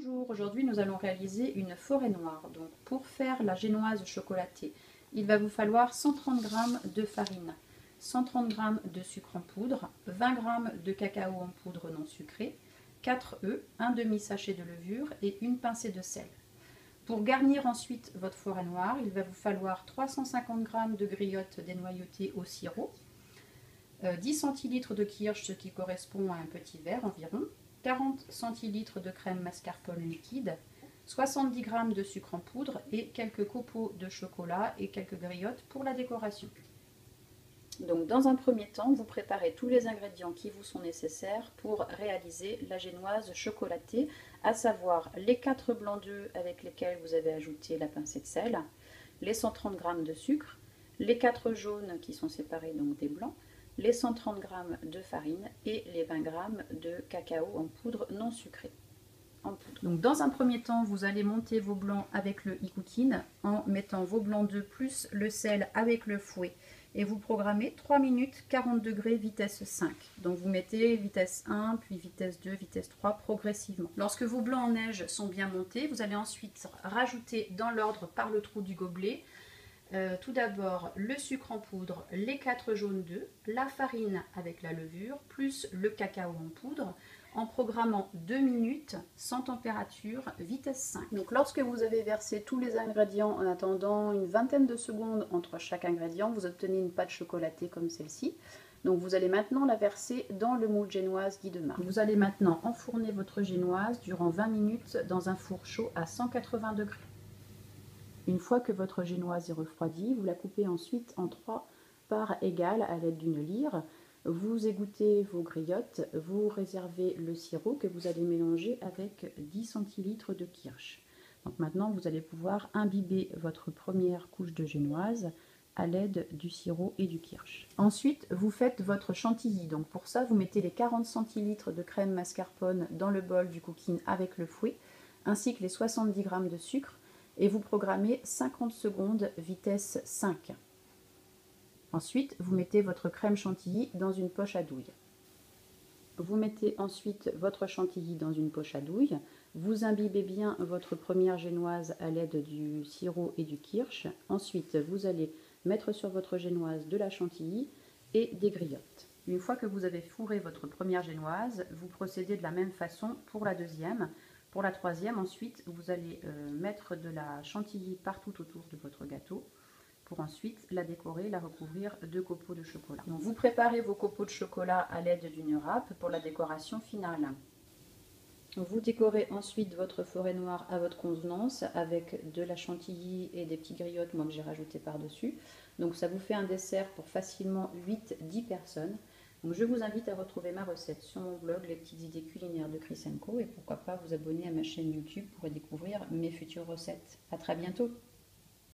Bonjour, aujourd'hui nous allons réaliser une forêt noire. Donc pour faire la génoise chocolatée, il va vous falloir 130 g de farine, 130 g de sucre en poudre, 20 g de cacao en poudre non sucré, 4 œufs, un demi-sachet de levure et une pincée de sel. Pour garnir ensuite votre forêt noire, il va vous falloir 350 g de griotte dénoyautée au sirop, 10 cl de kirsch, ce qui correspond à un petit verre environ, 40 cl de crème mascarpone liquide, 70 g de sucre en poudre et quelques copeaux de chocolat et quelques griottes pour la décoration. Donc dans un premier temps, vous préparez tous les ingrédients qui vous sont nécessaires pour réaliser la génoise chocolatée, à savoir les 4 blancs d'œufs avec lesquels vous avez ajouté la pincée de sel, les 130 g de sucre, les 4 jaunes qui sont séparés donc des blancs, les 130 g de farine et les 20 g de cacao en poudre non sucrée. Donc dans un premier temps, vous allez monter vos blancs avec le e-cooking en mettant vos blancs d'œufs plus le sel avec le fouet. Et vous programmez 3 minutes 40 degrés vitesse 5. Donc vous mettez vitesse 1, puis vitesse 2, vitesse 3 progressivement. Lorsque vos blancs en neige sont bien montés, vous allez ensuite rajouter dans l'ordre par le trou du gobelet tout d'abord le sucre en poudre, les 4 jaunes d'œufs, la farine avec la levure, plus le cacao en poudre, en programmant 2 minutes sans température, vitesse 5. Donc lorsque vous avez versé tous les ingrédients en attendant une vingtaine de secondes entre chaque ingrédient, vous obtenez une pâte chocolatée comme celle-ci. Donc vous allez maintenant la verser dans le moule génoise Guy Demar. Vous allez maintenant enfourner votre génoise durant 20 minutes dans un four chaud à 180 degrés. Une fois que votre génoise est refroidie, vous la coupez ensuite en 3 parts égales à l'aide d'une lyre. Vous égouttez vos griottes, vous réservez le sirop que vous allez mélanger avec 10 cl de kirsch. Donc maintenant, vous allez pouvoir imbiber votre première couche de génoise à l'aide du sirop et du kirsch. Ensuite, vous faites votre chantilly. Donc pour ça, vous mettez les 40 cl de crème mascarpone dans le bol du cooking avec le fouet, ainsi que les 70 g de sucre, et vous programmez 50 secondes vitesse 5. Ensuite, vous mettez votre crème chantilly dans une poche à douille. Vous mettez ensuite votre chantilly dans une poche à douille. Vous imbibez bien votre première génoise à l'aide du sirop et du kirsch. Ensuite, vous allez mettre sur votre génoise de la chantilly et des griottes. Une fois que vous avez fourré votre première génoise, vous procédez de la même façon pour la deuxième. Pour la troisième, ensuite, vous allez mettre de la chantilly partout autour de votre gâteau pour ensuite la décorer, la recouvrir de copeaux de chocolat. Donc vous préparez vos copeaux de chocolat à l'aide d'une râpe pour la décoration finale. Vous décorez ensuite votre forêt noire à votre convenance avec de la chantilly et des petites griottes, moi que j'ai rajouté par-dessus. Donc ça vous fait un dessert pour facilement 8-10 personnes. Donc je vous invite à retrouver ma recette sur mon blog Les petites idées culinaires de Chris & Co et pourquoi pas vous abonner à ma chaîne YouTube pour découvrir mes futures recettes. À très bientôt.